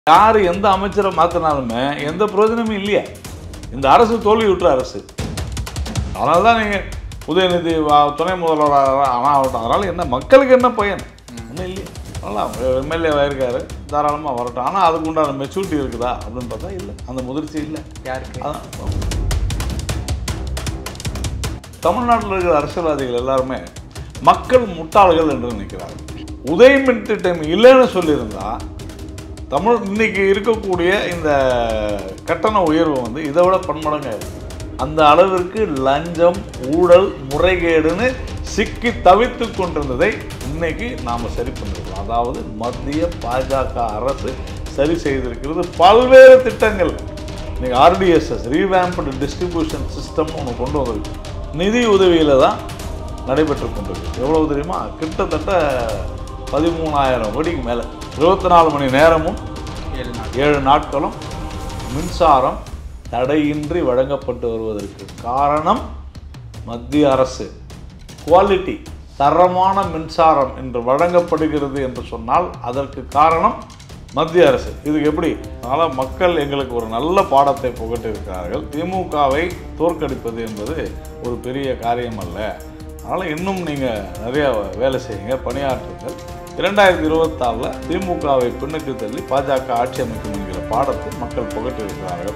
யார் எந்த அமைச்சரை மாற்றினாலுமே எந்த பிரயோஜனமும் இல்லையா? இந்த அரசு தோல்வியுற்ற அரசு. அதனால தான் நீங்கள் உதயநிதி துணை முதல்வராக ஆகட்டும். அதனால் என்ன மக்களுக்கு என்ன பயன்? ஒன்றும் இல்லையா? நல்லா எம்எல்ஏ ஆயிருக்காரு, தாராளமாக வரட்டும். ஆனால் அதுக்கு உண்டான மெச்சூரிட்டி இருக்குதா அப்படின்னு பார்த்தா இல்லை, அந்த முதிர்ச்சி இல்லை. யாருக்கு? அதான் தமிழ்நாட்டில் இருக்கிற அரசியல்வாதிகள் எல்லாருமே மக்கள் முட்டாள்கள் என்று நினைக்கிறார்கள். உதயமின் திட்டம் இல்லைன்னு சொல்லியிருந்தா இன்னைக்கு இருக்கக்கூடிய இந்த கட்டண உயர்வு இதை விட பன்மடங்கு அந்த அளவிற்கு லஞ்சம், ஊழல், முறைகேடுன்னு சிக்கி தவித்து கொண்டிருந்ததை இன்னைக்கு நாம் சரி பண்ணிருக்கோம். அதாவது மத்திய பாஜக அரசு சரி செய்திருக்கிறது பல்வேறு திட்டங்கள். இன்னைக்கு RDSS ரீவேம்ப்டு டிஸ்ட்ரிபியூஷன் சிஸ்டம் ஒன்று கொண்டு வந்திருக்கு. நிதி உதவியில் தான் நடைபெற்று கொண்டிருக்கு. எவ்வளவு தெரியுமா? கிட்டத்தட்ட 13,000 கோடிக்கு மேலே. 24 மணி நேரமும் 7 நாட்களும் மின்சாரம் தடையின்றி வழங்கப்பட்டு வருவதற்கு காரணம் மத்திய அரசு. குவாலிட்டி, தரமான மின்சாரம் என்று வழங்கப்படுகிறது என்று சொன்னால் அதற்கு காரணம் மத்திய அரசு. இதுக்கு எப்படி? அதனால் மக்கள் எங்களுக்கு ஒரு நல்ல பாடத்தை புகட்டியிருக்கிறார்கள். திமுகவை தோற்கடிப்பது என்பது ஒரு பெரிய காரியம் அல்ல. அதனால் இன்னும் நீங்கள் நிறையா வேலை செய்யுங்க, பணியாற்றுங்கள். 2024 திமுகவை பின்னுக்கு தள்ளி பாஜக ஆட்சி அமைக்கும் என்கிற பாடத்தை மக்கள் புகட்டியிருக்கிறார்கள்.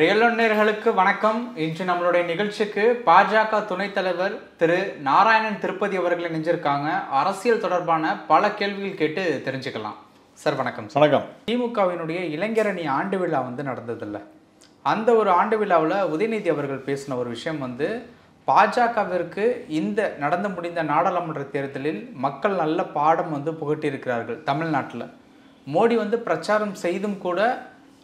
ரியலோனர்களுக்கு வணக்கம். இன்று நம்மளுடைய நிகழ்ச்சிக்கு பாஜக துணைத் தலைவர் திரு நாராயணன் திருப்பதி அவர்கள் இணைஞ்சிருக்காங்க. அரசியல் தொடர்பான பல கேள்விகள் கேட்டு தெரிஞ்சுக்கலாம். சார் வணக்கம். வணக்கம். திமுகவினுடைய இளைஞரணி ஆண்டு விழா நடந்ததில்ல. அந்த ஒரு ஆண்டு விழாவில் உதயநிதி அவர்கள் பேசின ஒரு விஷயம் பாஜகவிற்கு இந்த நடந்து முடிந்த நாடாளுமன்ற தேர்தலில் மக்கள் நல்ல பாடம் புகட்டியிருக்கிறார்கள். தமிழ்நாட்டில் மோடி பிரச்சாரம் செய்தும் கூட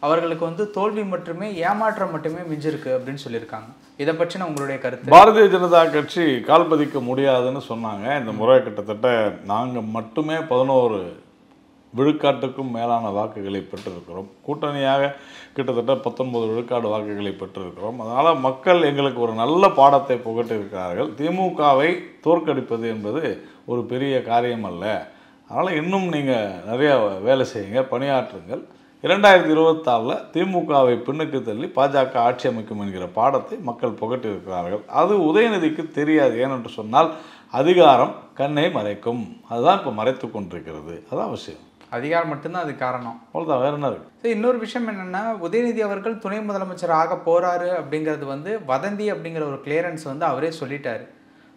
அவர்களுக்கு தோல்வி மட்டுமே, ஏமாற்றம் மட்டுமே மிஞ்சிருக்கு அப்படின்னு சொல்லியிருக்காங்க. இதை பற்றின உங்களுடைய கருத்து? பாரதிய ஜனதா கட்சி கால் பதிக்க முடியாதுன்னு சொன்னாங்க. இந்த முறை கிட்டத்தட்ட நாங்கள் மட்டுமே 11 விழுக்காட்டுக்கும் மேலான வாக்குகளை பெற்றிருக்கிறோம். கூட்டணியாக கிட்டத்தட்ட 19 விழுக்காடு வாக்குகளை பெற்றிருக்கிறோம். அதனால் மக்கள் எங்களுக்கு ஒரு நல்ல பாடத்தை புகட்டியிருக்கிறார்கள். திமுகவை தோற்கடிப்பது என்பது ஒரு பெரிய காரியம் அல்ல. அதனால் இன்னும் நீங்கள் நிறையா வேலை செய்யுங்க, பணியாற்றுங்கள். 2024 திமுகவை பின்னுக்கு தள்ளி பாஜக ஆட்சி அமைக்கும் என்கிற பாடத்தை மக்கள் புகட்டியிருக்கிறார்கள். அது உதயநிதிக்கு தெரியாது. ஏனென்று சொன்னால் அதிகாரம் கண்ணை மறைக்கும். அதுதான் இப்போ மறைத்து கொண்டிருக்கிறது. அதான் விஷயம். அதிகாரம் மட்டும்தான் அது காரணம். அவ்வளோதான், வேற என்ன இருக்கு? இன்னொரு விஷயம் என்னன்னா, உதயநிதி அவர்கள் துணை முதலமைச்சர் ஆக போறாரு அப்படிங்கிறது வதந்தி அப்படிங்கிற ஒரு கிளியரன்ஸ் அவரே சொல்லிட்டாரு.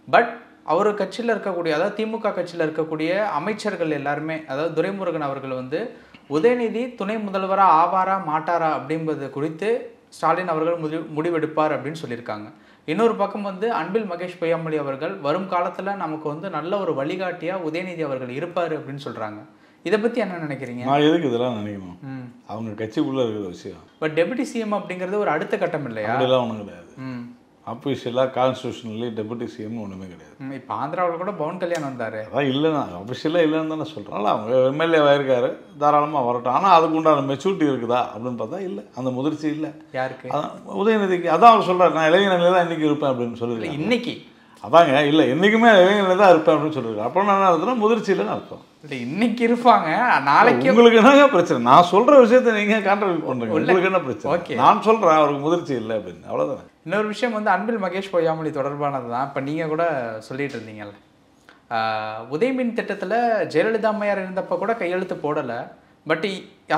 பட் அவர் கட்சியில் இருக்கக்கூடிய, அதாவது திமுக கட்சியில் இருக்கக்கூடிய அமைச்சர்கள் எல்லாருமே, அதாவது துரைமுருகன் அவர்கள் உதயநிதி துணை முதல்வராக ஆவாரா மாட்டாரா அப்படிங்கிறது குறித்து ஸ்டாலின் அவர்கள் முடிவெடுப்பார் அப்படின்னு சொல்லியிருக்காங்க. இன்னொரு பக்கம் அன்பில் மகேஷ் பொய்யாமொழி அவர்கள் வரும் காலத்தில் நமக்கு நல்ல ஒரு வழிகாட்டியாக உதயநிதி அவர்கள் இருப்பார் அப்படின்னு சொல்கிறாங்க. இதை பற்றி என்ன நினைக்கிறீங்க? நான் எதுக்கு இதெல்லாம் நினைக்கணும்? அவங்க கட்சிக்குள்ளே இருக்கிற விஷயம். பட் டெபுட்டி சிஎம் அப்படிங்கிறது ஒரு அடுத்த கட்டம் இல்லையா? அப்படிலாம் ஒன்றும் கிடையாது. அஃபிஷியலாக கான்ஸ்டியூஷனலி டெபுட்டி சிஎம்னு ஒன்றுமே கிடையாது. இப்போ ஆந்திராவில் கூட பவன் கல்யாண் வந்தார். அதான் இல்லைன்னா அஃபிஷியலாக இல்லைன்னு தானே சொல்கிறேன். அவங்க எம்எல்ஏ ஆயிருக்காரு, தாராளமாக வரட்டும். ஆனால் அதுக்கு உண்டான மெச்சூரிட்டி இருக்குதா அப்படின்னு பார்த்தா இல்லை, அந்த முதிர்ச்சி இல்லை. யாருக்கு? அதான் உதயநிதிக்கு. அதான் அவர் சொல்கிறார், நான் இளைஞனில் தான் இன்றைக்கி இருப்பேன் அப்படின்னு சொல்லியிருக்கேன். இன்னைக்கு அதாங்க, இல்லை என்றைக்குமே இளைஞனில் தான் இருப்பேன் அப்படின்னு சொல்லியிருக்கேன். அப்புறம் என்ன அர்த்தம்னா முதிர்ச்சி இல்லைன்னு அர்த்தம். இல்லை, இன்னைக்கு இருப்பாங்க, நாளைக்கு உங்களுக்கு என்ன பிரச்சனை? நான் சொல்கிற விஷயத்த நீங்கள் கான்ட்ரிபியூட் பண்ணுறீங்க. உங்களுக்கு என்ன பிரச்சனை? ஓகே, நான் சொல்கிறேன் அவருக்கு முதிர்ச்சி இல்லை அப்படின்னு, அவ்வளோதானே. இன்னொரு விஷயம் அன்பில் மகேஷ் பொய்யாமொழி தொடர்பானது தான். இப்போ நீங்கள் கூட சொல்லிட்டு இருந்தீங்கல்ல, உதயமின் திட்டத்தில் ஜெயலலிதா அம்மையார் இருந்தப்போ கூட கையெழுத்து போடலை. பட்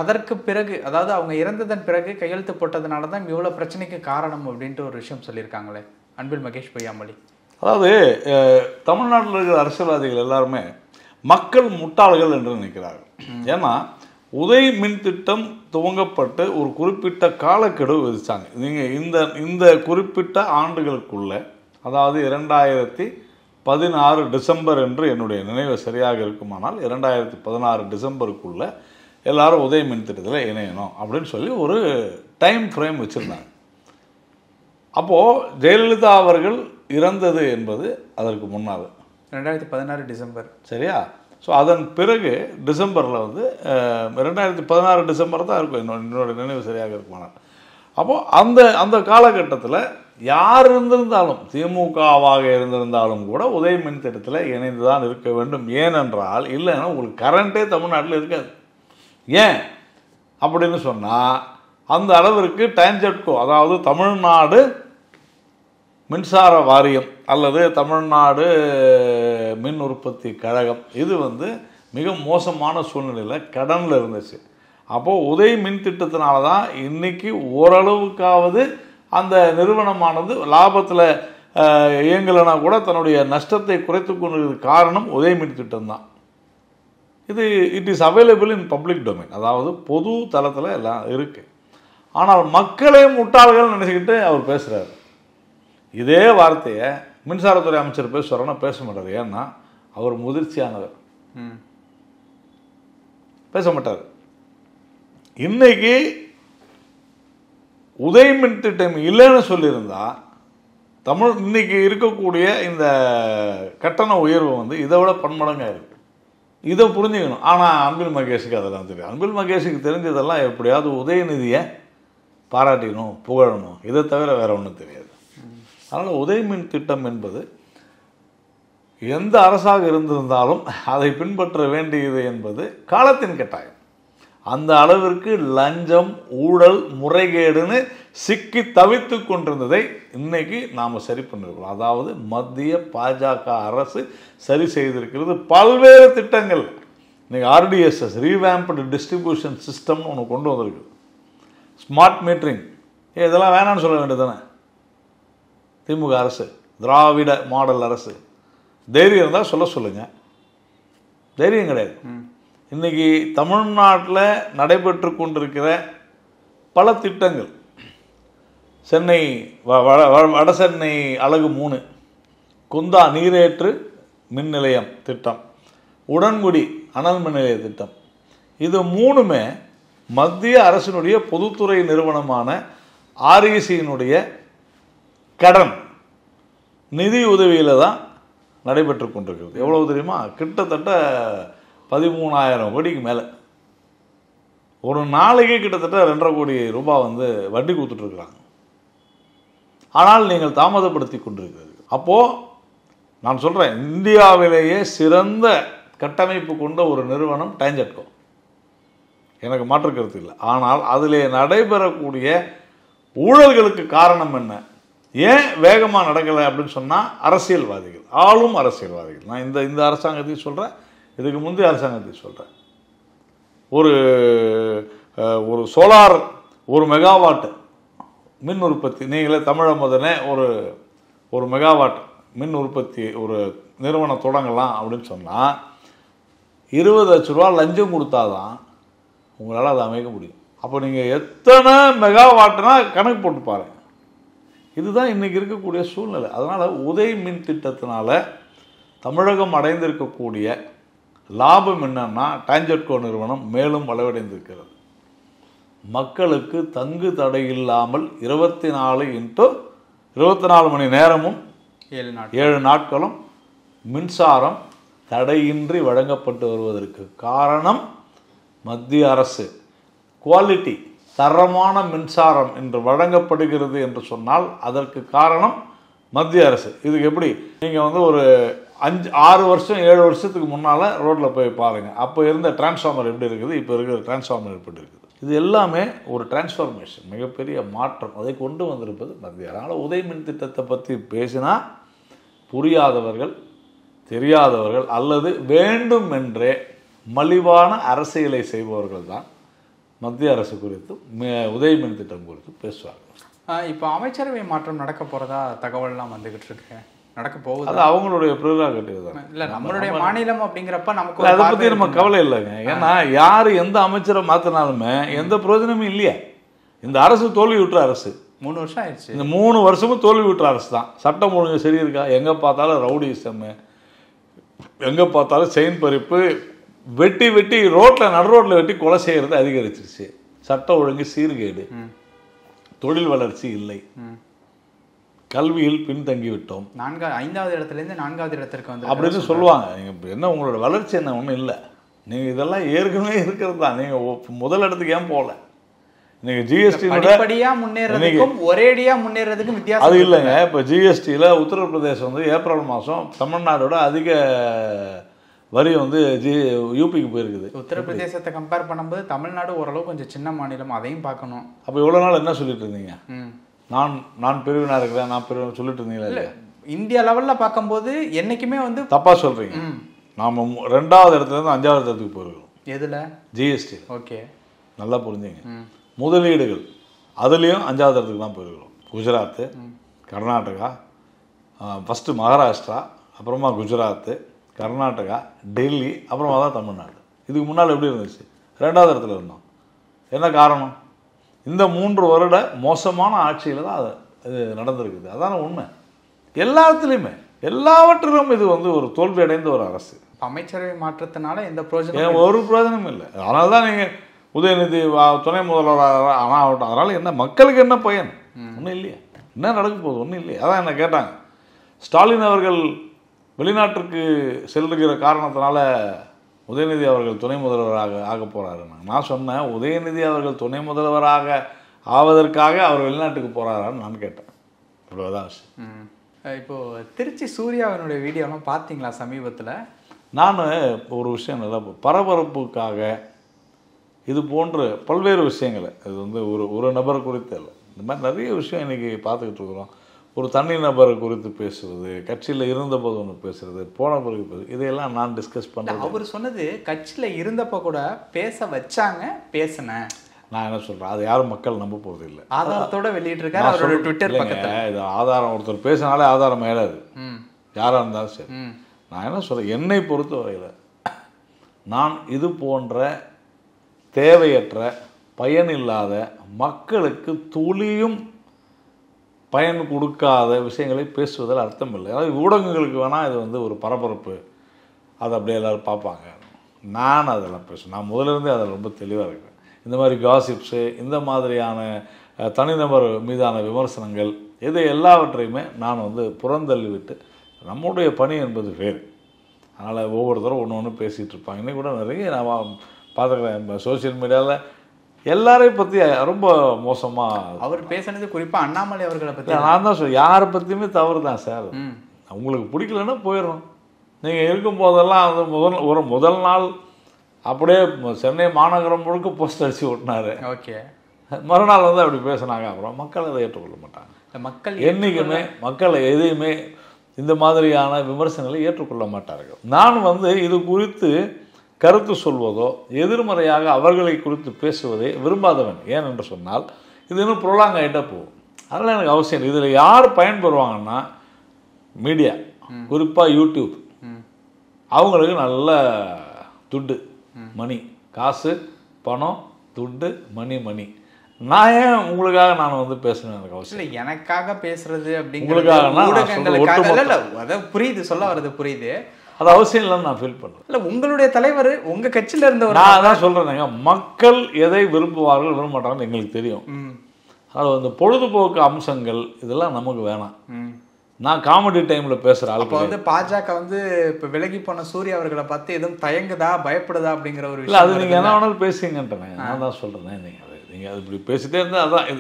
அதற்கு பிறகு, அதாவது அவங்க இறந்ததன் பிறகு கையெழுத்து போட்டதுனால தான் இவ்வளோ பிரச்சனைக்கு காரணம் அப்படின்ட்டு ஒரு விஷயம் சொல்லியிருக்காங்களே அன்பில் மகேஷ் பொய்யாமொழி. அதாவது தமிழ்நாட்டில் இருக்கிற அரசியல்வாதிகள் எல்லாருமே மக்கள் முட்டாள்கள் என்று நினைக்கிறார்கள். ஏன்னா மின் திட்டம் துவங்கப்பட்டு ஒரு குறிப்பிட்ட காலக்கெடு விதிச்சாங்க. நீங்கள் இந்த குறிப்பிட்ட ஆண்டுகளுக்குள்ள, அதாவது 2016 டிசம்பர் என்று என்னுடைய நினைவு சரியாக இருக்குமானால் 2016 டிசம்பருக்குள்ள எல்லாரும் மின் திட்டத்தில் இணையணும் அப்படின்னு சொல்லி ஒரு டைம் ஃப்ரேம் வச்சுருந்தாங்க. அப்போது ஜெயலலிதா அவர்கள் இறந்தது என்பது அதற்கு முன்னால் 2016 டிசம்பர், சரியா? ஸோ அதன் பிறகு டிசம்பரில் 2016 டிசம்பர் தான் இருக்கும், என்னோட நினைவு சரியாக இருக்குமானால். அப்போது அந்த காலகட்டத்தில் யார் இருந்திருந்தாலும் திமுகவாக இருந்திருந்தாலும் கூட உதய மின் திட்டத்தில் இணைந்து தான் இருக்க வேண்டும். ஏனென்றால் இல்லைன்னா உங்களுக்கு கரண்ட்டே தமிழ்நாட்டில் இருக்காது. ஏன் அப்படின்னு சொன்னால் அந்த அளவிற்கு டான்ஜெட்கோ, அதாவது தமிழ்நாடு மின்சார வாரியம் அல்லது தமிழ்நாடு மின் உற்பத்தி கழகம், இது மிக மோசமான சூழ்நிலையில் கடனில் இருந்துச்சு. அப்போது உதய மின் திட்டத்தினால தான் இன்றைக்கி ஓரளவுக்காவது அந்த நிறுவனமானது லாபத்தில் இயங்கலைனா கூட தன்னுடைய நஷ்டத்தை குறைத்து கொண்டிருக்கிறது. காரணம் உதய மின் திட்டம் தான். இது it is available in public domain, அதாவது பொது தளத்தில் எல்லாம் இருக்குது. ஆனால் மக்களே முட்டாள்கள் நினச்சிக்கிட்டு அவர் பேசுகிறார். இதே வார்த்தையை மின்சாரத்துறை அமைச்சர் பேசுவார்னா பேச மாட்டார். ஏன்னா அவர் முதிர்ச்சியானவர், பேச மாட்டார். இன்னைக்கு உதய மின் திட்டம் இல்லைன்னு சொல்லியிருந்தா இன்னைக்கு இருக்கக்கூடிய இந்த கட்டண உயர்வு இதை விட பன்மடங்காக இருக்குது. இதை புரிஞ்சுக்கணும். ஆனால் அன்பில் மகேஷுக்கு அதெல்லாம் தெரியும். அன்பில் மகேஷுக்கு தெரிஞ்சதெல்லாம் எப்படியாவது உதயநிதியை பாராட்டிடணும், புகழணும், இதை தவிர வேற ஒன்றும் தெரியாது. அதனால் உதய மின் திட்டம் என்பது எந்த அரசாக இருந்திருந்தாலும் அதை பின்பற்ற வேண்டியது என்பது காலத்தின் கட்டாயம். அந்த அளவிற்கு லஞ்சம், ஊழல், முறைகேடுன்னு சிக்கி தவித்து கொண்டிருந்ததை இன்னைக்கு நாம் சரி பண்ணிருக்கிறோம். அதாவது மத்திய பாஜக அரசு சரி செய்திருக்கிறது பல்வேறு திட்டங்கள். இன்னைக்கு ஆர்டிஎஸ்எஸ், ரீவேம்ப்டு டிஸ்ட்ரிபியூஷன் சிஸ்டம்னு ஒன்று கொண்டு வந்திருக்கு. ஸ்மார்ட் மீட்டரிங், இதெல்லாம் வேணான்னு சொல்ல வேண்டியது தானே திமுக அரசு, திராவிட மாடல் அரசு. தைரியம் இருந்தால் சொல்லுங்கள். தைரியம் கிடையாது. இன்றைக்கி தமிழ்நாட்டில் நடைபெற்று கொண்டிருக்கிற பல திட்டங்கள், சென்னை வட சென்னை அலகு 3, குந்தா நீரேற்று மின் நிலையம் திட்டம், உடன்குடி அனல் மின் நிலைய திட்டம், இது 3மே மத்திய அரசினுடைய பொதுத்துறை நிறுவனமான ஆர்இசியினுடைய கடன் நிதி உதவியில் தான் நடைபெற்று கொண்டிருக்கிறது. எவ்வளவு தெரியுமா? கிட்டத்தட்ட 13,000 கோடிக்கு மேலே. ஒரு நாளைக்கு கிட்டத்தட்ட 2.5 கோடி ரூபாய் வட்டி கொடுத்துட்ருக்குறாங்க. ஆனால் நீங்கள் தாமதப்படுத்தி கொண்டிருக்கிறது. அப்போது நான் சொல்கிறேன், இந்தியாவிலேயே சிறந்த கட்டமைப்பு கொண்ட ஒரு நிறுவனம் டான்ஜெட்கோ, எனக்கு மாற்று கருத்து இல்லை. ஆனால் அதிலே நடைபெறக்கூடிய ஊழல்களுக்கு காரணம் என்ன? ஏன் வேகமாக நடக்கலை அப்படின்னு சொன்னால் அரசியல்வாதிகள், ஆளும் அரசியல்வாதிகள். நான் இந்த அரசாங்கத்தையும் சொல்கிறேன், இதுக்கு முந்தைய அரசாங்கத்தையும் சொல்கிறேன். ஒரு சோலார் 1 மெகாவாட் மின் உற்பத்தி, நீங்களே தமிழை முதனே ஒரு மெகாவாட் மின் உற்பத்தி ஒரு நிறுவனம் தொடங்கலாம் அப்படின்னு சொன்னால் 20 லட்ச ரூபா லஞ்சம் கொடுத்தாதான் உங்களால் அதை அமைக்க முடியும். அப்போ நீங்கள் எத்தனை மெகாவாட்னா கணக்கு போட்டு பாருங்கள். இதுதான் இன்றைக்கி இருக்கக்கூடிய சூழ்நிலை. அதனால் உதய மின் திட்டத்தினால தமிழகம் அடைந்திருக்கக்கூடிய லாபம் என்னன்னா, டான்ஜெட்கோ நிறுவனம் மேலும் வளவடைந்திருக்கிறது. மக்களுக்கு தங்கு தடை இல்லாமல் 24 மணி நேரமும் 7 நாட்களும் மின்சாரம் தடையின்றி வழங்கப்பட்டு வருவதற்கு காரணம் மத்திய அரசு. குவாலிட்டி, தரமான மின்சாரம் என்று வழங்கப்படுகிறது என்று சொன்னால் அதற்கு காரணம் மத்திய அரசு. இதுக்கு எப்படி நீங்கள் ஒரு 5-6 வருஷம் 7 வருஷத்துக்கு முன்னால் ரோட்டில் போய் பாருங்கள், அப்போ இருந்த டிரான்ஸ்ஃபார்மர் எப்படி இருக்குது, இப்போ இருக்கிற டிரான்ஸ்ஃபார்மர் எப்படி இருக்குது. இது எல்லாமே ஒரு டிரான்ஸ்ஃபார்மேஷன், மிகப்பெரிய மாற்றம். அதை கொண்டு வந்திருப்பது மத்திய. அதனால் உதய மின் திட்டத்தை பற்றி பேசினா புரியாதவர்கள், தெரியாதவர்கள் அல்லது வேண்டும் என்றே மலிவான அரசியலை செய்பவர்கள் தான் மத்திய அரசு குறித்து உதய மின் திட்டம் குறித்து பேசுவார்கள். இப்போ அமைச்சரவை மாற்றம் நடக்க போகிறதா தகவல்லாம் வந்துகிட்டு இருக்கு. நடக்க போகுது, அது அவங்களுடைய ப்ரிரோகேட்டிவ் தான். இல்லை, நம்மளுடைய மாநிலம் அப்படிங்கிறப்ப நமக்கு அதை பற்றி நம்ம கவலை இல்லைங்க. ஏன்னா யார் எந்த அமைச்சரை மாற்றினாலுமே எந்த பிரயோஜனமும் இல்லையா. இந்த அரசு தோல்வி விட்டுற அரசு. 3 வருஷம் ஆயிடுச்சு. இந்த 3 வருஷமும் தோல்வி விட்டுற அரசு தான். சட்டம் ஒழுங்கு சரி இருக்கா? எங்கே பார்த்தாலும் ரவுடிசம், எங்கே பார்த்தாலும் செயின் பறிப்பு, வெட்டி நடு ரோட்டில் வெட்டி கொலை செய்கிறது அதிகரிச்சிருச்சு. சட்ட ஒழுங்கு சீர்கேடு, தொழில் வளர்ச்சி இல்லை, கல்வியில் பின்தங்கி விட்டோம். 5வது இடத்துலேருந்து 4வது இடத்திற்கு வந்து அப்படின்னு சொல்லுவாங்க. நீங்கள் என்ன உங்களோட வளர்ச்சி என்ன? ஒன்றும் இல்லை. நீங்கள் இதெல்லாம் ஏற்கனவே இருக்கிறது தான். நீங்கள் முதல் இடத்துக்கு ஏன் போகல? இன்னைக்கு ஜிஎஸ்டி படிப்படியா முன்னேறதுக்கும் ஒரேடியா முன்னேறதுக்கும் வித்தியாசம் அது இல்லைங்க. இப்போ ஜிஎஸ்டியில் உத்தரப்பிரதேசம் வந்து ஏப்ரல் மாதம் தமிழ்நாடோட அதிக வரி வந்து யூபிக்கு போயிருக்குது. உத்தரப்பிரதேசத்தை கம்பேர் பண்ணும்போது தமிழ்நாடு ஓரளவு கொஞ்சம் சின்ன மாநிலம், அதையும் பார்க்கணும். அப்போ இவ்வளோ நாள் என்ன சொல்லிட்டு இருந்தீங்க? நான் பிரிவினா இருக்கிறேன், நான் பிரிவினா சொல்லிட்டு இருந்தீங்களா? இல்லை, இந்தியா லெவலில் பார்க்கும்போது என்றைக்குமே வந்து தப்பாக சொல்கிறீங்க. நாம் 2வது இடத்துலேருந்து 5வது இடத்துக்கு போயிருக்கோம். எதில்? ஜிஎஸ்டி. ஓகே, நல்லா புரிஞ்சுங்க. முதலீடுகள் அதுலேயும் 5வது இடத்துக்கு தான் போயிருக்கிறோம். குஜராத்து, கர்நாடகா, ஃபஸ்ட்டு மகாராஷ்டிரா, அப்புறமா குஜராத்து, கர்நாடகா, டெல்லி, அப்புறமா தான் தமிழ்நாடு. இதுக்கு முன்னால் எப்படி இருந்துச்சு? 2வது இடத்துல இருந்தோம். என்ன காரணம்? இந்த 3 வருட மோசமான ஆட்சியில் தான் அது நடந்திருக்குது. அதான உண்மை. எல்லாத்துலேயுமே எல்லாவற்றிலும் இது வந்து ஒரு தோல்வி அடைந்த ஒரு அரசு. அமைச்சரவை மாற்றத்தினால எந்த பிரயோஜனம்? ஒரு பிரயோஜனமும் இல்லை. அதனால தான் நீங்கள் உதயநிதி துணை முதல்வராக ஆனால் அதனால் என்ன மக்களுக்கு என்ன பயன்? ஒன்றும் இல்லையா? என்ன நடக்க போகுது? ஒன்றும் இல்லையா? அதான் என்ன கேட்டாங்க. ஸ்டாலின் அவர்கள் வெளிநாட்டிற்கு செல்லுகிற காரணத்தினால உதயநிதி அவர்கள் துணை முதல்வராக ஆக போகிறாருன்னு நான் சொன்னேன். உதயநிதி அவர்கள் துணை முதல்வராக ஆவதற்காக அவர் வெளிநாட்டுக்கு போகிறாரான்னு நான் கேட்டேன். இவ்வளோதான் விஷயம். இப்போது திருச்சி சூர்யாவினுடைய வீடியோலாம் பார்த்தீங்களா சமீபத்தில்? நான் ஒரு விஷயம் நல்லா பரபரப்புக்காக இது போன்ற பல்வேறு விஷயங்களை அது வந்து ஒரு நபர் குறித்து இல்லை, இந்த மாதிரி நிறைய விஷயம் இன்றைக்கி பார்த்துக்கிட்டு இருக்கிறோம். ஒரு தனி நபரை குறித்து பேசுவது, கட்சியில் இருந்தபோது ஒன்று பேசுறது, போன பிறகு பேசுறது, இதையெல்லாம் நான் டிஸ்கஸ் பண்ணேன். அவர் சொன்னது கட்சியில் இருந்தப்போ கூட பேச வச்சாங்க, பேசினேன். நான் என்ன சொல்கிறேன், அது யாரும் மக்கள் நம்ப போகிறது இல்லை. ஆதாரத்தோட வெளியிட்டிருக்காரு அவரோட ட்விட்டர் பக்கத்தில். இது ஆதாரம், ஒருத்தர் பேசினாலே ஆதாரம் மேலாது, யாராக இருந்தாலும் சரி. நான் என்ன சொல்கிறேன், என்னை பொறுத்த வரையில் நான் இது போன்ற தேவையற்ற பயனில்லாத மக்களுக்கு துளியும் பயன் கொடுக்காத விஷயங்களை பேசுவதில் அர்த்தம் இல்லை. அதாவது ஊடகங்களுக்கு வேணால் இது வந்து ஒரு பரபரப்பு, அதை அப்படியே எல்லோரும் பார்ப்பாங்க. நான் அதெல்லாம் பேசுவேன். நான் முதலிருந்தே அதில் ரொம்ப தெளிவாக இருக்கிறேன். இந்த மாதிரி காசிப்ஸு, இந்த மாதிரியான தனிநபர் மீதான விமர்சனங்கள், இதை எல்லாவற்றையுமே நான் வந்து புறந்தள்ளிவிட்டு நம்முடைய பணி என்பது வேறு. அதனால் ஒவ்வொருத்தரும் ஒன்று ஒன்று பேசிகிட்டு இருப்பாங்க. இன்றைக்கி கூட நிறைய நான் பார்த்துக்கிறேன் சோசியல் மீடியாவில் எல்லாரையும் பற்றி ரொம்ப மோசமாக. அவர் பேசுனது குறிப்பாக அண்ணாமலை அவர்களை பற்றி நான் தான் சொல்ல, யாரை பற்றியுமே தவறு தான் சார். உங்களுக்கு பிடிக்கலன்னா போயிடணும். நீங்கள் இருக்கும்போதெல்லாம் வந்து முதல் நாள் அப்படியே சென்னை மாநகரம் முழுக்க போஸ்ட் அடித்து ஓட்டினார். ஓகே, மறுநாள் வந்து அப்படி பேசினாங்க. அப்புறம் மக்கள் அதை ஏற்றுக்கொள்ள மாட்டாங்க. மக்கள் என்றைக்குமே மக்கள் எதையுமே இந்த மாதிரியான விமர்சனங்களை ஏற்றுக்கொள்ள மாட்டார்கள். நான் வந்து இது குறித்து கருத்து சொல்வதோ எதிர்மறையாக அவர்களை குறித்து பேசுவதை விரும்பாதவன். ஏன் என்று சொன்னால் இது இன்னும் ப்ரொலாங் ஆகிட்டா போகும். அதனால் எனக்கு அவசியம் இல்லை. இதில் யார் பயன்பெறுவாங்கன்னா மீடியா, குறிப்பாக யூடியூப், அவங்களுக்கு நல்ல துட்டு, மணி, காசு, பணம், துட்டு, மணி. நான் ஏன் உங்களுக்காக நான் வந்து பேசணும்? எனக்கு அவசியம் இல்லை. எனக்காக பேசுறது அப்படிங்கிறது புரியுது, சொல்ல வர்றது புரியுது. அது அவசியம் இல்லைன்னு நான் ஃபீல் பண்ணுறேன். இல்லை, உங்களுடைய தலைவர் உங்கள் கட்சியில் இருந்தவர். நான் தான் சொல்கிறேங்க, மக்கள் எதை விரும்புவார்கள் விரும்ப மாட்டாங்கன்னு எங்களுக்கு தெரியும். அது வந்து பொழுதுபோக்கு அம்சங்கள் இதெல்லாம் நமக்கு வேணாம். நான் காமெடி டைமில் பேசுகிற ஆள். இப்போ வந்து பாஜக வந்து இப்போ விலகி போன சூர்யா அவர்களை பார்த்து எதுவும் தயங்குதா, பயப்படுதா அப்படிங்கிற ஒரு விஷயம். அது நீங்கள் என்ன வேணாலும் பேசுங்கன்ட்டேன். நான் தான் சொல்கிறேன், நீங்கள் அது இப்படி பேசிட்டே இருந்தால் அதான்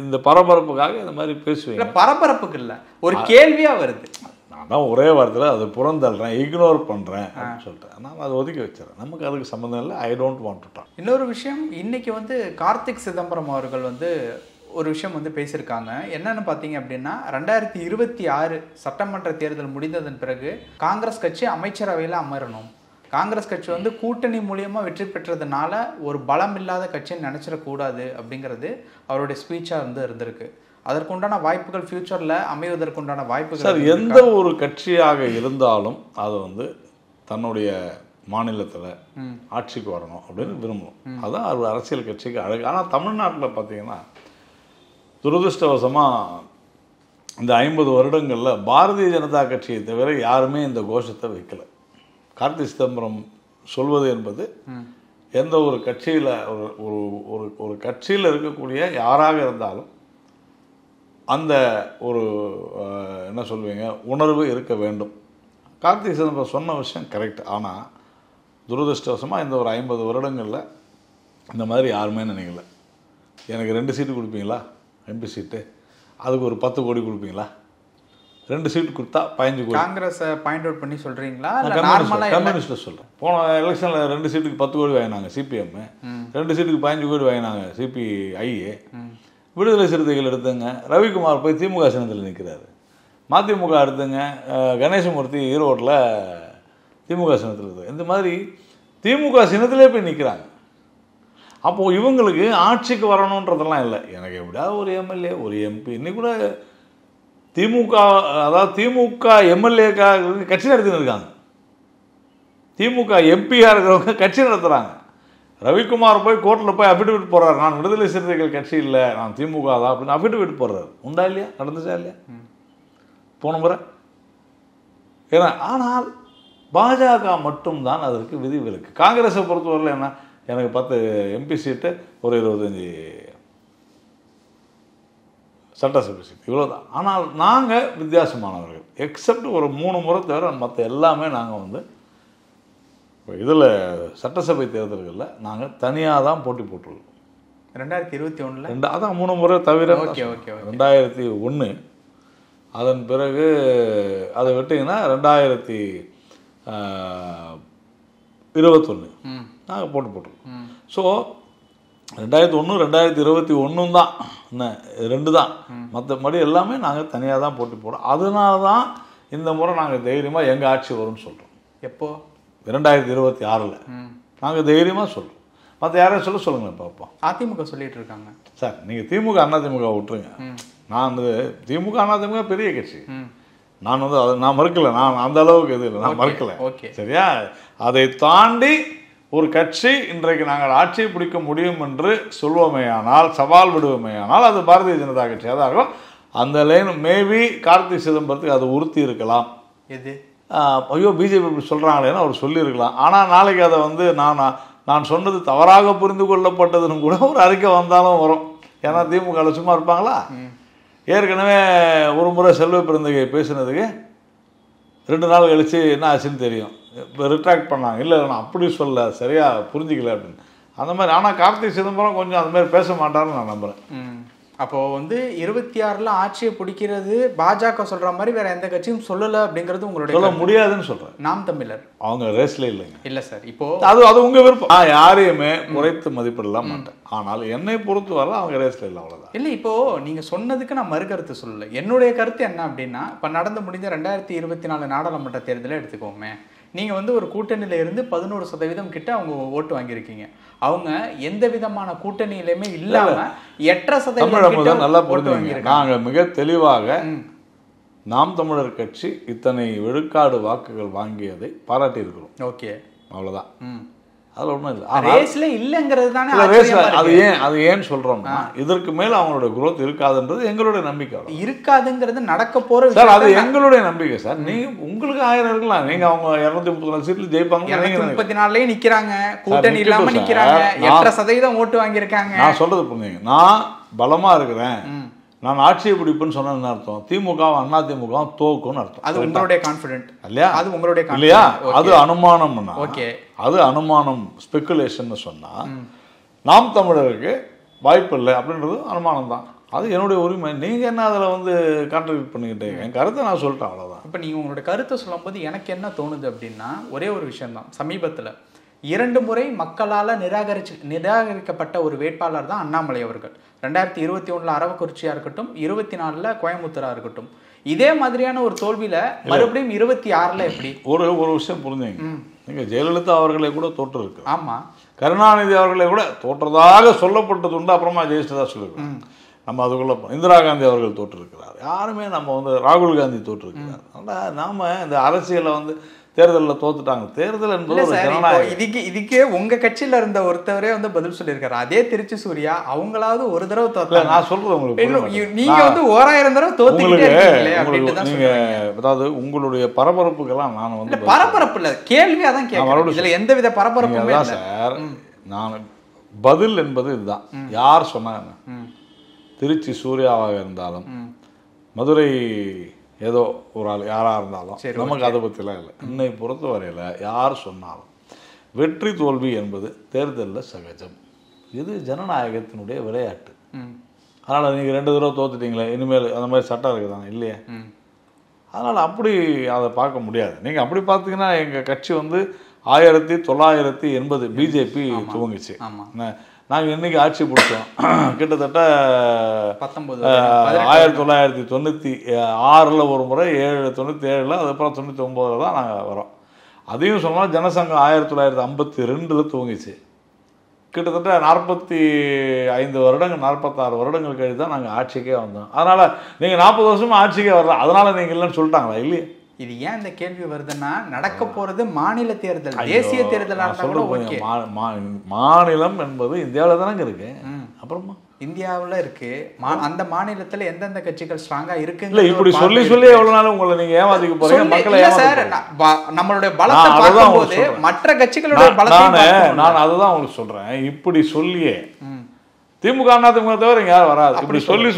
இந்த பரபரப்புக்காக இந்த மாதிரி பேசுவீங்க. பரபரப்புக்கு இல்லை, ஒரு கேள்வியாக வருது. நான் தான் ஒரே வாரத்தில் அதை புறந்தள்ளுறேன், இக்னோர் பண்ணுறேன் அப்படின்னு சொல்லிட்டேன். நான் அதை ஒதுக்கி வச்சுறேன். நமக்கு அதுக்கு சம்மந்தம் இல்லை. I don't want to talk. இன்னொரு விஷயம், இன்னைக்கு வந்து கார்த்திக் சிதம்பரம் அவர்கள் வந்து ஒரு விஷயம் வந்து பேசியிருக்காங்க. என்னன்னு பார்த்தீங்க அப்படின்னா, 2026 சட்டமன்ற தேர்தல் முடிந்ததன் பிறகு காங்கிரஸ் கட்சி அமைச்சரவையில் அமரணும். காங்கிரஸ் கட்சி வந்து கூட்டணி மூலியமாக வெற்றி பெற்றதுனால ஒரு பலம் இல்லாத கட்சின்னு நினச்சிடக்கூடாது அப்படிங்கிறது அவருடைய ஸ்பீச்சாக வந்து இருந்திருக்கு. அதற்குண்டான வாய்ப்புகள் ஃபியூச்சரில் அமைவதற்குண்டான வாய்ப்புகள் சார், எந்த ஒரு கட்சியாக இருந்தாலும் அது வந்து தன்னுடைய மாநிலத்தில் ஆட்சிக்கு வரணும் அப்படின்னு விரும்பணும். அதுதான் ஒரு அரசியல் கட்சிக்கு அழகு. ஆனால் தமிழ்நாட்டில் பார்த்தீங்கன்னா துரதிருஷ்டவசமாக இந்த 50 வருடங்களில் பாரதிய ஜனதா கட்சியை தவிர யாருமே இந்த கோஷத்தை வைக்கலை. கார்த்திக் சிதம்பரம் சொல்வது என்பது எந்த ஒரு கட்சியில் ஒரு கட்சியில் இருக்கக்கூடிய யாராக இருந்தாலும் அந்த ஒரு என்ன சொல்லுவீங்க உணர்வு இருக்க வேண்டும். கார்த்திக் சிதம்பரம் சொன்ன விஷயம் கரெக்ட். ஆனால் துரதிருஷ்டவசமாக இந்த ஒரு 50 வருடங்களில் இந்த மாதிரி யாருமே நினைக்கல. எனக்கு 2 சீட்டு கொடுப்பீங்களா எம்பி சீட்டு, அதுக்கு ஒரு 10 கோடி கொடுப்பீங்களா? 2 சீட்டு கொடுத்தா 15 கோடி. காங்கிரஸை பாயிண்ட் அவுட் பண்ணி சொல்கிறீங்களா? கம்யூனிஸ்ட்டில் சொல்கிறேன். போன எலெக்ஷனில் 2 சீட்டுக்கு 10 கோடி வாங்கினாங்க சிபிஎம், 2 சீட்டுக்கு 15 கோடி வாங்கினாங்க சிபிஐ. விடுதலை சிறுத்தைகள் எடுத்துங்க, ரவிக்குமார் போய் திமுக சின்னத்தில் நிற்கிறாரு. மதிமுக எடுத்துங்க, கணேசமூர்த்தி ஈரோட்டில் திமுக சின்னத்தில் இருக்குது. இந்த மாதிரி திமுக சின்னத்திலே போய் நிற்கிறாங்க. அப்போது இவங்களுக்கு ஆட்சிக்கு வரணுன்றதெல்லாம் இல்லை. எனக்கு எப்படியாவது ஒரு எம்எல்ஏ, ஒரு எம்பி. இன்னைக்கு கூட திமுக, அதாவது திமுக எம்எல்ஏக்காக கட்சி நடத்தின்னு இருக்காங்க. திமுக எம்பியாக இருக்கிறவங்க கட்சி நடத்துகிறாங்க. ரவிக்குமார் போய் கோர்ட்டில் போய் அஃபிடவிட் போடுறாரு, நான் விடுதலை சிறுத்தைகள் கட்சி இல்லை, நான் திமுக தான் அப்படின்னு அஃபிடவிட் போடுறாரு. உண்டா இல்லையா? நடந்துச்சா இல்லையா போன முறை? ஏன்னா ஆனால் பாஜக மட்டும்தான் அதற்கு விதிவிலக்கு. காங்கிரஸை பொறுத்தவரையில் என்ன, எனக்கு 10 எம்பி சீட்டு, ஒரு 25 சட்டசபை சீட்டு, இவ்வளோதான். ஆனால் நாங்கள் வித்தியாசமானவர்கள். எக்ஸப்ட் ஒரு 3 முறை தவிர மற்ற எல்லாமே நாங்கள் வந்து இப்போ இதில் சட்டசபை தேர்தல்களில் நாங்கள் தனியாக தான் போட்டி போட்டுருக்கோம். 2021 அதான் 3 முறை தவிர. 2001, அதன் பிறகு அதை விட்டிங்கன்னா 2021 நாங்கள் போட்டு போட்டிருக்கோம். ஸோ 2001, 2021 தான், என்ன 2 தான். மற்றபடி எல்லாமே நாங்கள் தனியாக தான் போட்டி போடுறோம். அதனால தான் இந்த முறை நாங்கள் தைரியமாக எங்கள் ஆட்சி வரும்னு சொல்கிறோம். எப்போ? 2026 நாங்கள் தைரியமாக சொல்கிறோம். மற்ற யாரையும் சொல்லுங்கள் பார்ப்போம். அதிமுக சொல்லிட்டு இருக்காங்க. சார் நீங்கள் திமுக அதிமுக விட்டுருங்க. நான் வந்து திமுக அதிமுக பெரிய கட்சி. நான் வந்து அதை நான் மறுக்கலை. நான் அந்த அளவுக்கு இது இல்லை, நான் மறுக்கலை. சரியா? அதை தாண்டி ஒரு கட்சி இன்றைக்கு நாங்கள் ஆட்சியை பிடிக்க முடியும் என்று சொல்வோமேயானால், சவால் விடுவோமேயானால், அது பாரதிய ஜனதா கட்சியாக தான் இருக்கும். அந்த லைன் மேபி கார்த்தி சிதம்பரத்துக்கு அது உறுத்தி இருக்கலாம். எது? ஐயோ பிஜேபி இப்படி சொல்கிறாங்களேன்னு அவர் சொல்லியிருக்கலாம். ஆனால் நாளைக்கு அதை வந்து நான் சொன்னது தவறாக புரிந்து கொள்ளப்பட்டதுன்னு கூட ஒரு அறிக்கை வந்தாலும் வரும். ஏன்னா திமுக சும்மா இருப்பாங்களா? ஏற்கனவே ஒரு முறை செல்வ பிறந்தகை பேசுனதுக்கு 2 நாள் கழித்து என்ன ஆச்சுன்னு தெரியும். இப்போ ரிட்ராக்ட் பண்ணாங்க. இல்லை நான் அப்படி சொல்ல, சரியாக புரிஞ்சிக்கல அப்படின்னு. அந்த மாதிரி. ஆனால் கார்த்திக் சிதம்பரம் கொஞ்சம் அந்த மாதிரி பேச மாட்டாருன்னு நான் நம்புகிறேன். அப்போது வந்து 26 ஆட்சியை பிடிக்கிறது பாஜக சொல்கிற மாதிரி வேற எந்த கட்சியும் சொல்லலை அப்படிங்கிறது உங்களுடைய சொல்ல முடியாதுன்னு சொல்கிறேன். நாம் தமிழர் அவங்க ரேஸ்ல இல்லைங்க. இல்லை சார், இப்போ அது உங்கள் விருப்பம். நான் யாரையுமே குறைத்து மதிப்பிடலாம் மாட்டேன். ஆனால் என்னை பொறுத்து வரல அவங்க ரேஸ்ல இல்லை, அவ்வளோதான். இல்லை, இப்போது நீங்கள் சொன்னதுக்கு நான் மறுகருத்து சொல்லலை. என்னுடைய கருத்து என்ன அப்படின்னா, இப்போ நடந்து முடிஞ்ச 2024 நாடாளுமன்ற தேர்தலை எடுத்துக்கோமே. நீங்கள் வந்து ஒரு கூட்டணியில இருந்து 11% கிட்ட அவங்க ஓட்டு வாங்கியிருக்கீங்க. அவங்க எந்த விதமான கூட்டணியிலுமே இல்லாம 8% நல்லா புரிஞ்சுங்க. நாங்கள் மிக தெளிவாக நாம் தமிழர் கட்சி இத்தனை விழுக்காடு வாக்குகள் வாங்கியதை பாராட்டி இருக்கிறோம். ஓகே, அவ்வளவுதான். அதில் ஒன்றும் இல்லை. ரேஸ்ல இல்லைங்கிறது தானே. அது ஏன் சொல்றோம்னா, இதற்கு மேல அவங்களோட குரோத் இருக்காதுன்றது எங்களுடைய நம்பிக்கை. இருக்காதுங்கிறது நடக்க போற சார், அது எங்களுடைய நம்பிக்கை சார். நீங்க உங்களுக்கு 1000 இருக்கலாம். நீங்க அவங்க 234 சீட்ல ஜெயிப்பாங்க. 234 நிக்கிறாங்க, கூட்டணி இல்லாம நிக்கிறாங்க, 8% ஓட்டு வாங்கியிருக்காங்க. நான் சொல்றது புரிஞ்சுங்க. நான் பலமா இருக்கிறேன், நான் ஆட்சியை பிடிப்புன்னு சொன்னதுன்னு அர்த்தம் திமுக அதிமுக தோக்குன்னு அர்த்தம். அது உங்களுடைய கான்ஃபிடென்ட் இல்லையா? அது உங்களுடைய இல்லையா? அது அனுமானம். ஓகே, அது அனுமானம், ஸ்பெகுலேஷன் சொன்னா நாம் தமிழருக்கு வாய்ப்பு இல்லை அப்படின்றது அனுமானம் தான். அது என்னுடைய உரிமை. நீங்க என்ன அதில் வந்து கான்ட்ரிபியூட் பண்ணிக்கிட்டே என் கருத்தை நான் சொல்லிட்டேன், அவ்வளோதான். இப்போ நீங்கள் உங்களுடைய கருத்தை சொல்லும்போது எனக்கு என்ன தோணுது அப்படின்னா, ஒரே ஒரு விஷயம்தான். சமீபத்தில் 2 முறை மக்களால் நிராகரிக்கப்பட்ட ஒரு வேட்பாளர் தான் அண்ணாமலை அவர்கள். 2021 அரவக்குறிச்சியாக இருக்கட்டும், 24 கோயம்புத்தூராக இருக்கட்டும். இதே மாதிரியான ஒரு தோல்வியில் மறுபடியும் 26 எப்படி? ஒரு விஷயம் புரிஞ்சுங்க. நீங்கள் ஜெயலலிதா அவர்களை கூட தோற்று இருக்கு. ஆமாம், கருணாநிதி அவர்களை கூட தோற்றதாக சொல்லப்பட்டது உண்டு. அப்புறமா ஜெயிச்சதா சொல்லியிருக்கோம். நம்ம அதுக்குள்ள இந்திரா காந்தி அவர்கள் தோற்றிருக்கிறார். யாருமே நம்ம வந்து ராகுல் காந்தி தோற்றிருக்கிறார். அதனால் நாம் இந்த அரசியலில் வந்து தேர்தலில் தோத்துட்டாங்க. தேர்தல் என்பது இதுக்கே உங்க கட்சியில இருந்த ஒருத்தவரே வந்து பதில் சொல்லியிருக்காரு. அதே திருச்சி சூர்யா அவங்களாவது ஒரு தடவை தோத்தல. நான் சொல்றது உங்களுக்கு, நீங்க வந்து 1000 தடவை தோத்துக்கிட்டே. நீங்க அதாவது உங்களுடைய பரபரப்புக்கெல்லாம் நான் வந்து பரபரப்பு இல்ல, கேள்வியா தான் கேட்கிறேன். இதுல எந்தவித பரபரப்புமே இல்ல சார். நான் பதில் என்பது இதுதான். யார் சொன்னாங்க? திருச்சி சூர்யாவாக இருந்தாலும், மதுரை ஏதோ ஒரு ஆள் யாராக இருந்தாலும் நமக்கு அதை பற்றிலாம் இல்லை. என்னை பொறுத்த வரையில் யார் சொன்னாலும் வெற்றி தோல்வி என்பது தேர்தலில் சகஜம். இது ஜனநாயகத்தினுடைய விளையாட்டு. அதனால் நீங்கள் 2 தடவை தோத்துட்டீங்களே, இனிமேல் அந்த மாதிரி சட்டம் இருக்குதாங்க இல்லையா? அதனால் அப்படி அதை பார்க்க முடியாது. நீங்கள் அப்படி பார்த்தீங்கன்னா எங்கள் கட்சி வந்து 1980 பிஜேபி துவங்கிச்சு. நாங்கள் இன்னைக்கு ஆட்சி பிடிச்சோம் கிட்டத்தட்ட 1996 ஒரு முறை, 97 அதுக்கப்புறம் 99 தான் நாங்கள் வரோம். அதையும் சொன்னால் ஜனசங்கம் 1952 துவங்கிச்சு. கிட்டத்தட்ட 45 வருடங்கள் 46 வருடங்கள் கழித்து தான் நாங்கள் ஆட்சிக்கே வந்தோம். அதனால் நீங்கள் 40 வருஷமாக ஆட்சிக்கே வரல, அதனால் நீங்கள் இல்லைன்னு சொல்லிட்டாங்களா? இல்லையே. இது ஏன் இந்த கேள்வி வருதுன்னா, நடக்க போகிறது மாநில தேர்தல், தேசிய தேர்தலாக சொல்லுங்க. மாநிலம் என்பது இந்தியாவில் தானங்க இருக்கு. அப்புறமா இந்தியாவில் இருக்கு, அந்த மாநிலத்தில் எந்தெந்த கட்சிகள் ஸ்ட்ராங்கா இருக்கு. இல்ல இப்படி சொல்லி எவ்வளவு நாள் உங்களை நீங்க ஏமாத்திக்க போறீங்க மக்களை? சார், நம்மளுடைய பலத்தை பார்க்கும்போது மற்ற கட்சிகளுடைய பலத்தை நான் அதுதான் உங்களுக்கு சொல்றேன். இப்படி சொல்லியே திமுக அதிமுக தவிர இங்க யாரும் வராது. இப்படி சொல்லி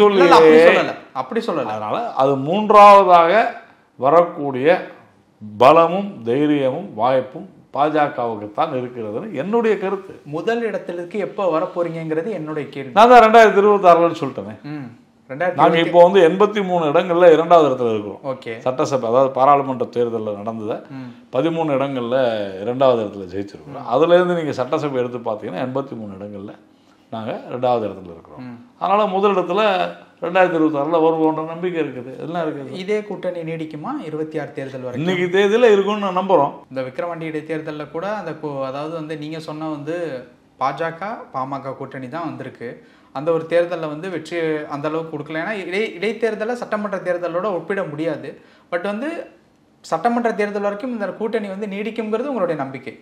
அப்படி சொல்லல. அதனால அது மூன்றாவதாக வரக்கூடிய பலமும் தைரியமும் வாய்ப்பும் பாஜகவுக்குத்தான் இருக்கிறதுன்னு என்னுடைய கருத்து. முதல் இடத்திற்கு எப்போ வரப்போறீங்கிறது என்னுடைய கேள்வி. நான் தான் 2026 சொல்லிட்டேனே. நாங்கள் இப்போ வந்து 83 இடங்கள்ல 2வது இடத்துல இருக்கிறோம். சட்டசபை, அதாவது பாராளுமன்ற தேர்தலில் நடந்தது 13 இடங்கள்ல 2வது இடத்துல ஜெயிச்சிருக்கிறோம். அதுல இருந்து நீங்க சட்டசபை எடுத்து பார்த்தீங்கன்னா 83 இடங்கள்ல நாங்கள் 2வது இடத்துல இருக்கிறோம். அதனால முதல் இடத்துல 2026 வருவோன்ற நம்பிக்கை இருக்குது. எல்லாம் இருக்குது. இதே கூட்டணி நீடிக்குமா 26 தேர்தல் வரை? இன்னைக்கு தேதியில் இருக்கும்னு நம்புறோம். இந்த விக்கிரவாண்டி இடைத்தேர்தலில் கூட அந்த அதாவது வந்து நீங்க சொன்ன வந்து பாஜக பாமக கூட்டணி தான் வந்திருக்கு. அந்த ஒரு தேர்தலில் வந்து வெற்றி அந்த அளவுக்கு கொடுக்கல. ஏன்னா இடைத்தேர்தலை சட்டமன்ற தேர்தலோட ஒப்பிட முடியாது. பட் வந்து சட்டமன்ற தேர்தல் வரைக்கும் இந்த கூட்டணி வந்து நீடிக்கும்ங்கிறது உங்களுடைய நம்பிக்கை?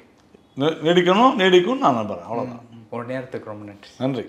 நீடிக்கும் நான் நம்புறேன். அவ்வளோதான். ஒரு நேரத்துக்கு ரொம்ப நன்றி. நன்றி.